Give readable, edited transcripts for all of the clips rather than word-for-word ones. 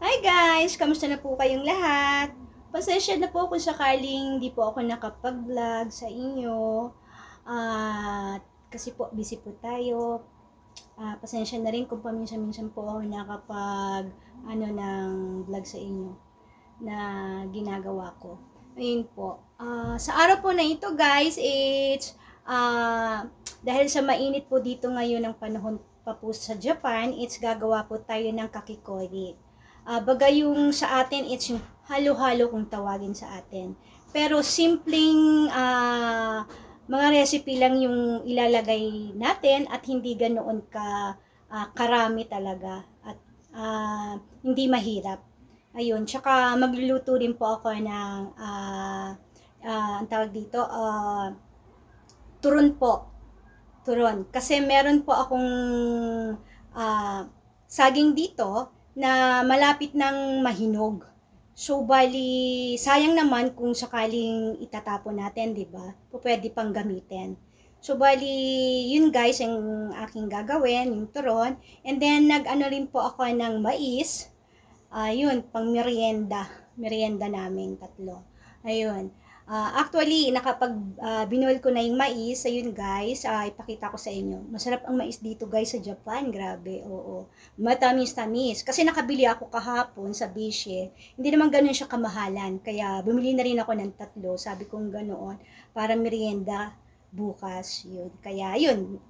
Hi guys! Kamusta na po kayong lahat? Pasensya na po kung sakaling di po ako nakapag-vlog sa inyo. Kasi po busy po tayo. Pasensya na rin kung paminsan-minsan po ako ng vlog sa inyo na ginagawa ko. Ayun po. Sa araw po na ito guys, it's dahil sa mainit po dito ngayon ng panahon pa po sa Japan, it's gagawa po tayo ng kakikori. Baga yung sa atin, it's yung halo-halo kung tawagin sa atin. Pero simpleng mga recipe lang yung ilalagay natin at hindi ganoon karami talaga at hindi mahirap. Ayun, tsaka magluluto rin po ako ng ang tawag dito, turon po. Turon. Kasi meron po akong saging dito na malapit ng mahinog. So, bali, sayang naman kung sakaling itatapon natin, di ba? Pwede pang gamitin. So, bali, yun guys, yung aking gagawin, yung turon. And then, nag-ano rin po ako ng mais. Yun, pang merienda. Merienda namin, tatlo. Ayun. Actually, binuel ko na yung mais. Ayun guys, ipakita ko sa inyo. Masarap ang mais dito guys sa Japan. Grabe, oo. Matamis-tamis. Kasi nakabili ako kahapon sa Bishi. Hindi naman ganun siya kamahalan. Kaya bumili na rin ako ng tatlo. Sabi kong ganoon. Para merienda bukas. Yun. Kaya yun,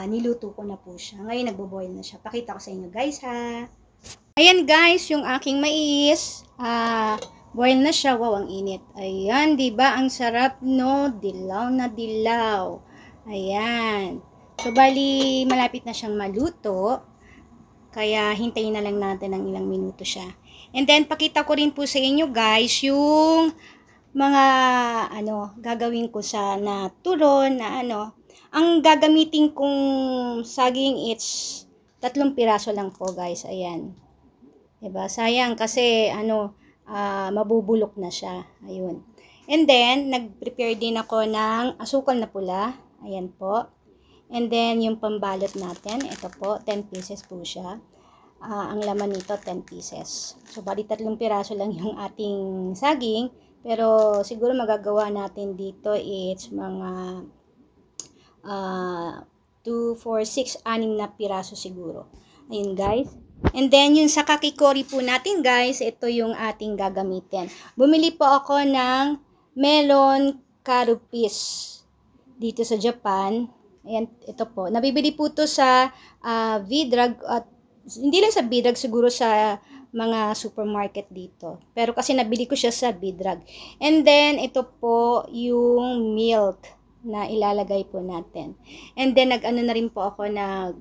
niluto ko na po siya. Ngayon nagbo-boil na siya. Pakita ko sa inyo guys ha. Ayan guys, yung aking mais. Boil na siya. Wow, ang init. Ayan, di ba? Ang sarap, no? Dilaw na dilaw. Ayan. So, bali, malapit na siyang maluto. Kaya, hintayin na lang natin ng ilang minuto siya. And then, pakita ko rin po sa inyo, guys, yung mga, gagawin ko sa na turon, Ang gagamitin kong saging, it's 3 piraso lang po, guys. Ayan. Diba? Sayang kasi, mabubulok na siya. Ayun. And then, nag-prepare din ako ng asukal na pula. Ayan po. And then, yung pambalot natin. Ito po, 10 pieces po siya. Ang laman nito, 10 pieces. So, bali 3 piraso lang yung ating saging. Pero, siguro magagawa natin dito, it's mga 2, 4, 6, 6 na piraso siguro. Ayun guys. And then, yung sa kakikori po natin, guys, ito yung ating gagamitin. Bumili po ako ng melon karupis dito sa Japan. Ayan, ito po. Nabibili po to sa V-Drug at hindi lang sa V-Drug, siguro sa mga supermarket dito. Pero kasi nabili ko siya sa V-Drug. And then, ito po yung milk na ilalagay po natin. And then, nag-ano na rin po ako ng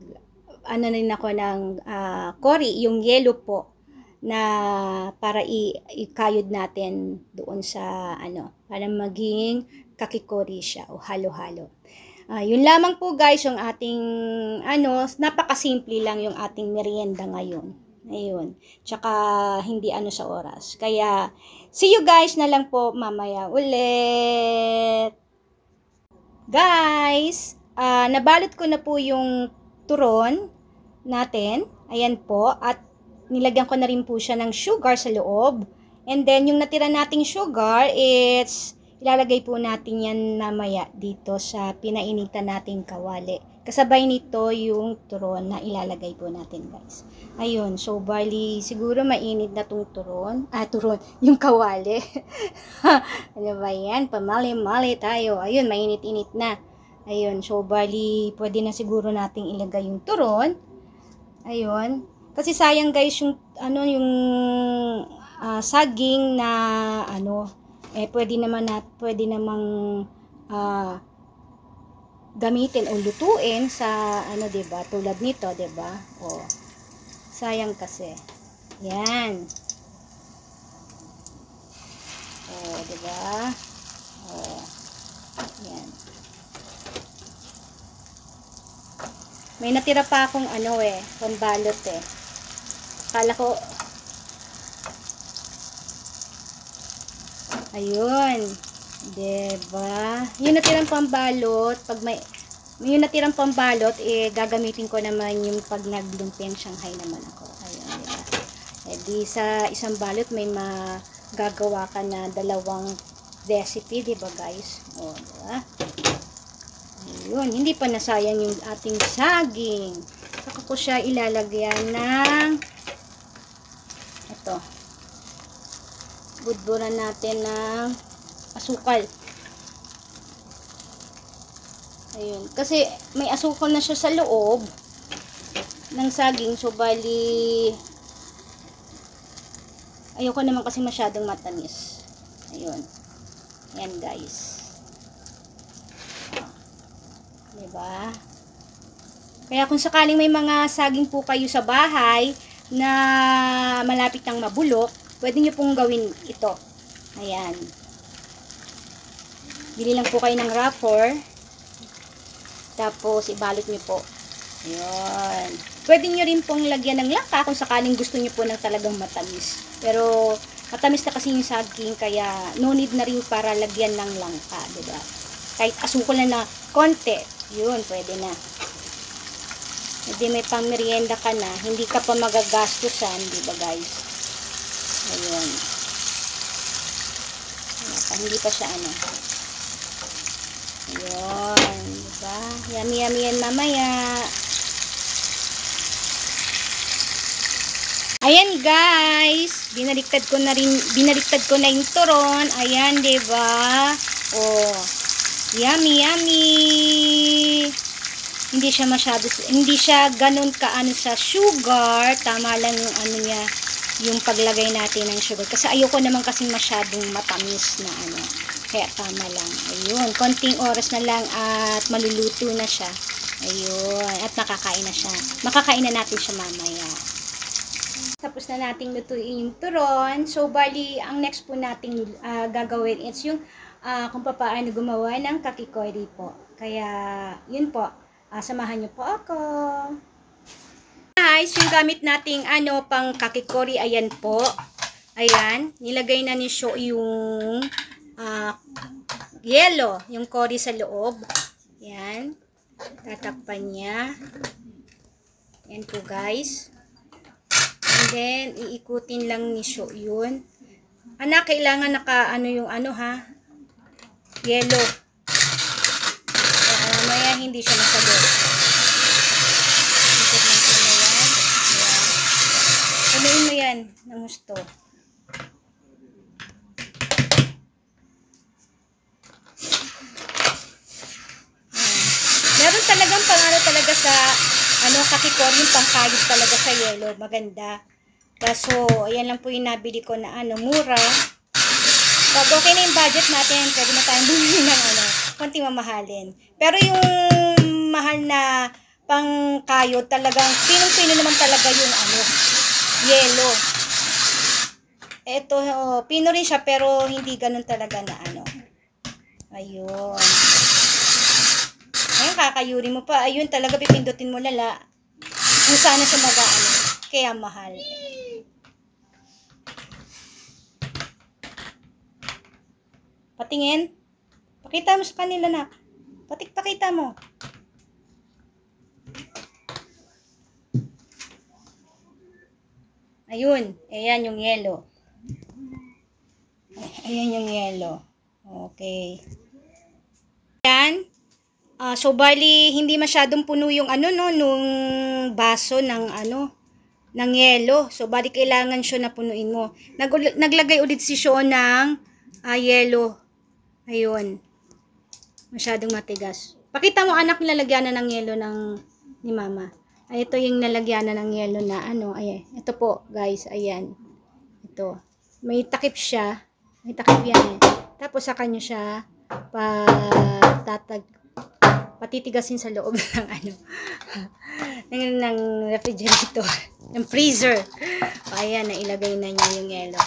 kori, yung yellow po na para ikayod natin doon sa para maging kakikori siya o halo-halo. Yun lamang po guys yung ating napakasimple lang yung ating merienda ngayon. Ayun. Tsaka hindi sa oras. Kaya see you guys na lang po mamaya ulit. Guys, nabalot ko na po yung turon natin. Ayan po. At nilagyan ko na rin po siya ng sugar sa loob. And then, yung natira nating sugar, ilalagay po natin yan mamaya dito sa pinainitan nating kawali. Kasabay nito yung turon na ilalagay po natin, guys. Ayun. So, bali, siguro mainit na tong turon. Turon. Yung kawali. Ano ba yan? Pamali-mali tayo. Ayun, mainit-init na. Ayun, so bali, pwede na siguro nating ilagay yung turon. Ayun. Kasi sayang guys yung saging na pwede namang gamitin o lutuin sa 'di ba? Tulad nito, 'di ba? Sayang kasi. Yan. 'di ba? Yan. May natira pa akong pambalot Akala ko, ayun. Diba? Yung natirang pambalot, yung natirang pambalot, gagamitin ko naman yung pag naglumpia Shanghai naman ako. Ayun, diba? Eh di sa isang balot may magagawa ka na dalawang recipe, di ba guys? O, diba? Ayun, hindi pa nasayang yung ating saging. Saka ko siya ilalagyan ng ito. Budburan natin ng asukal. Ayun, kasi may asukal na siya sa loob ng saging, so bali ayoko naman kasi masyadong matamis. Ayun. Ayan guys. Diba? Kaya kung sakaling may mga saging po kayo sa bahay na malapit ng mabulok, pwede nyo pong gawin ito. Ayan. Bili lang po kayo ng wrapper. Tapos ibalot nyo po. Ayan. Pwede nyo rin pong lagyan ng langka kung sakaling gusto nyo po ng talagang matamis. Pero matamis na kasi yung saging, kaya no need na rin para lagyan ng langka, diba? Kahit asukal na konti, yun, pwede na. Hindi may pang-merienda ka na, hindi ka pa magagastusan, diba guys? Ayun. Hindi pa siya ano. Ayun, diba? Yummy yummy yan mamaya. Ayan guys, binaliktad ko na yung turon. Ayan, 'di ba? Oh. Yummy, yummy. Hindi siya ganun kaano sa sugar. Tama lang yung ano niya, yung paglagay natin ng sugar. Kasi ayoko naman kasing masyadong matamis na ano. Kaya tama lang. Ayun, konting oras na lang at maluluto na siya. Ayun, at nakakain na siya. Makakain na natin siya mamaya. Tapos na nating lutuin yung turon. So, bali, ang next po nating gagawin is yung kung paano gumawa ng kakikori po. Kaya, yun po. Samahan niyo po ako. Guys, yung gamit nating pang kakikori, ayan po. Ayan, nilagay na ni Sho yung yelo, yung kori sa loob. Ayan, tatakpan niya. Ayan po guys. And then, iikutin lang ni Sho yun. Anak, kailangan yung yelo. Kaya mamaya hindi siya masagot. Ikot lang po na yan. Ayan. Punuin mo yan ng gusto. Meron talagang pangano talaga sa kakikori, yung pangkayod talaga sa yelo. Maganda. Kaso, ayan lang po yung nabili ko na mura. Pag okay na yung budget natin, pwede na tayong bumili ng konting mamahalin. Pero yung mahal na pangkayod, talagang pinong-pino naman talaga yung yelo. Ito, pino rin siya, pero hindi ganun talaga na Ayun. Ayun, kakayuri mo pa. Ayun, talaga pipindutin mo lala. Kung sana siya kaya mahal. Patingin. Pakita mo sa kanila na. Pakita mo. Ayun. Ayan yung yelo. Ayan yung yelo. Okay. Ayan. So, bali, hindi masyadong puno yung nung baso ng ng yelo. So, bali, kailangan siya na punuin mo. Naglagay ulit si Sho ng yelo. Ayun. Masyadong matigas. Pakita mo anak, nilagyan na ng yelo ni mama. Ay, ito yung nalagyan na ng yelo na ayan. Ito po, guys. Ayan. Ito. May takip siya. May takip yan Tapos, saka nyo siya patitigasin sa loob ng ng refrigerator. Ng freezer. Ayan, nailagay na niya yung yelo.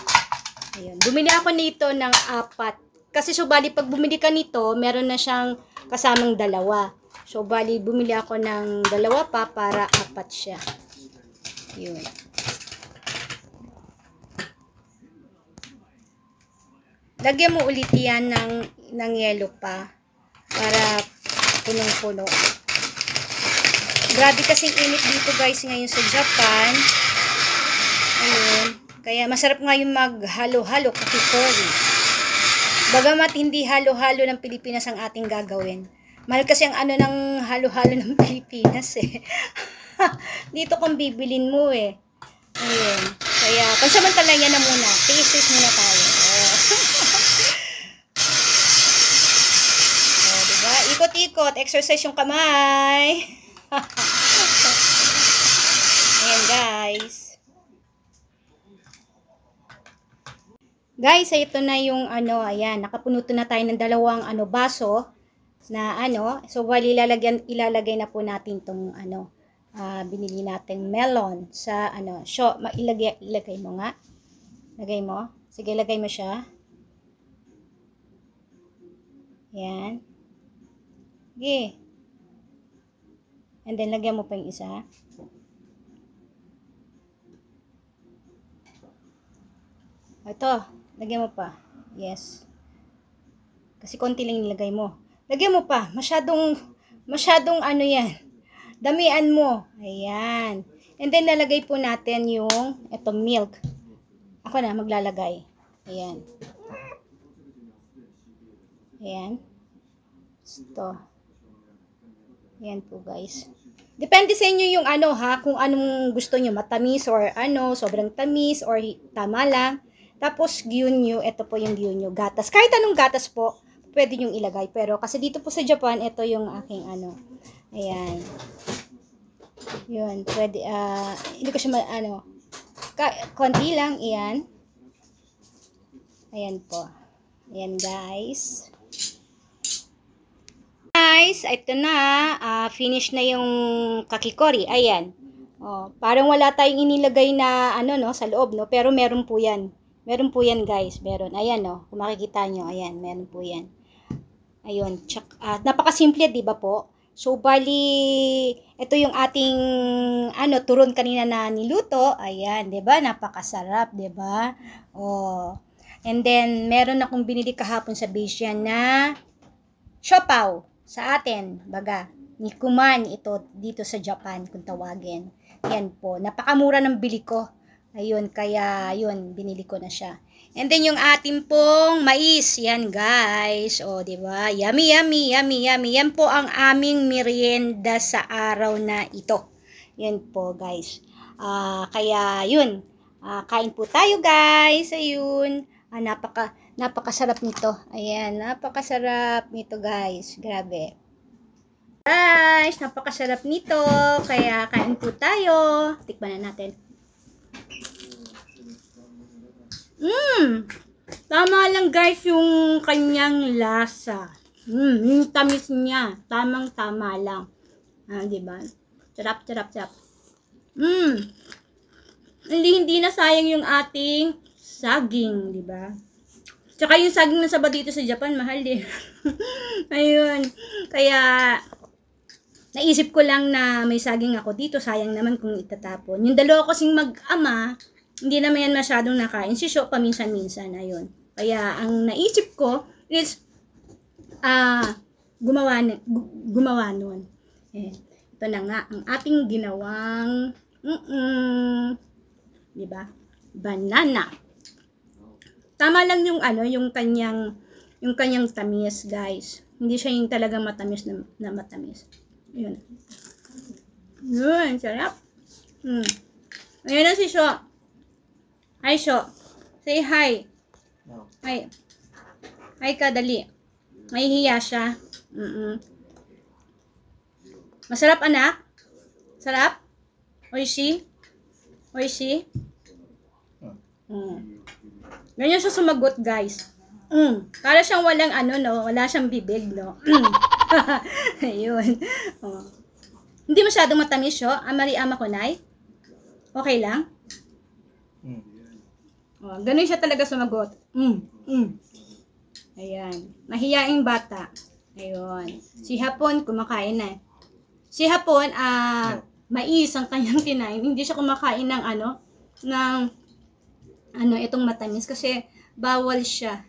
Ayun. Bumili ako nito ng 4. Kasi so bali pag bumili ka nito, meron na siyang kasamang 2. So bali bumili ako ng 2 pa para 4 siya. Yun. Lagyan mo ulit yan ng yelo pa para punong-puno. Grabe kasing init dito guys ngayon sa Japan. Ayun. Kaya masarap nga yung maghalo-halo kakikori. Bagamat hindi halo-halo ng Pilipinas ang ating gagawin. Mahal kasi ang ano ng halo-halo ng Pilipinas eh. Dito kung bibilin mo eh. Ayun. Kaya pansamantalayan na muna. Taste muna tayo. Diba? Ikot-ikot. Exercise yung kamay. Ayan guys. Guys, ito na yung ano, ayan, nakapunuto na tayo ng dalawang baso na So bali ilalagay na po natin tong binili nating melon sa ilagay mo nga. Lagay mo. Sige, lagay mo siya. Ayan. Sige. And then lagyan mo pa yung isa. Ito. Lagyan mo pa. Yes. Kasi konti lang nilagay mo. Lagyan mo pa. Masyadong yan. Damian mo. Ayan. And then, lalagay po natin yung milk. Ako na, maglalagay. Ayan. Ayan. Ito. Ayan po, guys. Depende sa inyo yung kung anong gusto nyo. Matamis or sobrang tamis or tama lang. Tapos, gyunyo, ito po yung gyunyo, gatas. Kahit anong gatas po, pwede nyong ilagay. Pero, kasi dito po sa Japan, ito yung aking Ayan. Yun, pwede, hindi ko siya, konti lang, ayan. Ayan po. Ayan, guys. Guys, ito na, finish na yung kakikori. Ayan. Oh, parang wala tayong inilagay na, sa loob, no? Pero meron po yan. Meron po yan guys, meron. Ayan kung makikita nyo, ayan, meron po yan. Ayun, napakasimple, di ba po? So, bali, ito yung ating, turon kanina na niluto. Ayan, di ba? Napakasarap, di ba? Oh. And then, meron akong binili kahapon sa Beijing na siopaw sa atin, baga. Nikuman ito dito sa Japan, kung tawagin. Yan po, napakamura ng bili ko. Ayun, kaya, yun, binili ko na siya. And then, yung ating pong mais. Yan, guys. O, diba? Yummy, yummy, yummy, yummy. Yan po ang aming merienda sa araw na ito. Yan po, guys. Kaya, yun. Kain po tayo, guys. Ayun. Napakasarap nito. Ayan, napakasarap nito, guys. Grabe. Guys, napakasarap nito. Kaya, kain po tayo. Tikman na natin. Tama lang guys yung kanyang lasa. Yung tamis niya, tamang-tama lang. Diba? Sarap. Hindi na sayang yung ating saging, diba? Tsaka yung saging na saba dito sa Japan, mahal din. Ayun. Kaya, naisip ko lang na may saging ako dito, sayang naman kung itatapon. Yung dalawa kasing mag-ama, hindi naman yan masyadong nakain. Si Sho, paminsan-minsan, ayun. Kaya, ang naisip ko is, gumawa nun. Ito na nga, ang ating ginawang, diba? Banana. Tama lang yung, yung kanyang tamis, guys. Hindi siya yung talagang matamis na matamis. Yun. Yun, sarap. Ayan na si Sho. Hi, Sho. Say hi. No. Hi. Hi ka, dali. May hiya siya. Masarap, anak? Sarap? Oishi? Oishi? Ganyan siya sumagot, guys. Para siyang walang wala siyang bibig, no? Ayun. Hindi masyadong matamis, Sho. Amari ama ko, nay. Okay lang? Ganun siya talaga sumagot. Ayan. Mahiyaing bata. Ayun. Si Hapon, kumakain na. Si Hapon, mais ang kanyang kinain. Hindi siya kumakain ng itong matamis. Kasi, bawal siya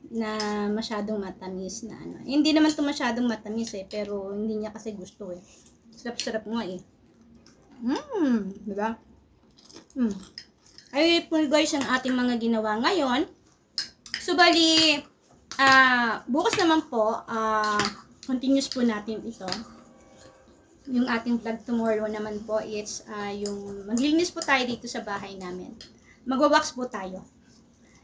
na masyadong matamis na Hindi naman ito masyadong matamis pero hindi niya kasi gusto Sarap-sarap nga Diba? Ayun po guys ang ating mga ginawa ngayon. So bali, bukas naman po, continuous po natin ito. Yung ating vlog tomorrow naman po, it's yung maglilinis po tayo dito sa bahay namin. Magwa-wax po tayo.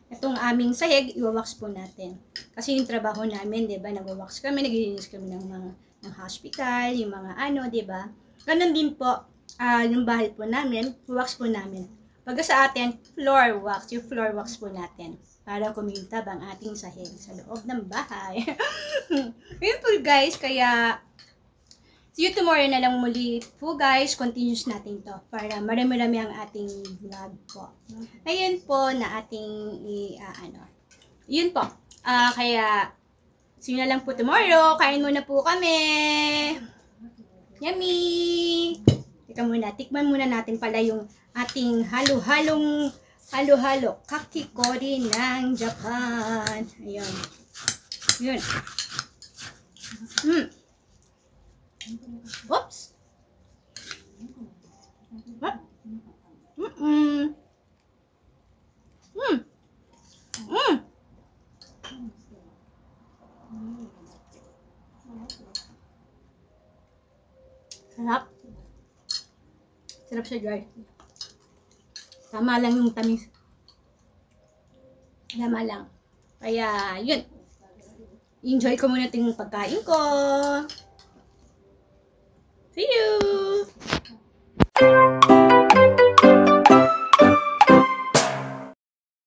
Itong aming sahig, iwa-wax po natin. Kasi yung trabaho namin, di ba, nagwa-wax kami, naglilinis kami ng hospital, yung mga ano, di ba. Ganun din po, yung bahay po namin, wax po namin. Pagka sa atin, floor wax, yung floor wax po natin. Para kumintab ang ating sahig sa loob ng bahay. Yun po guys, kaya see you tomorrow na lang muli po guys. Continuous natin to para marami-rami ang ating vlog po. Ayun po na ating yun po. Kaya see you na lang po tomorrow. Kain muna po kami. Yummy! Tikman muna natin pala yung ating halo-halo kakikori ng Japan. Ayun. Yun. Oops. Sarap. Sarap siya guys. Tama lang yung tamis. Tama lang. Kaya, yun. Enjoy ko muna itong pagkain ko. See you!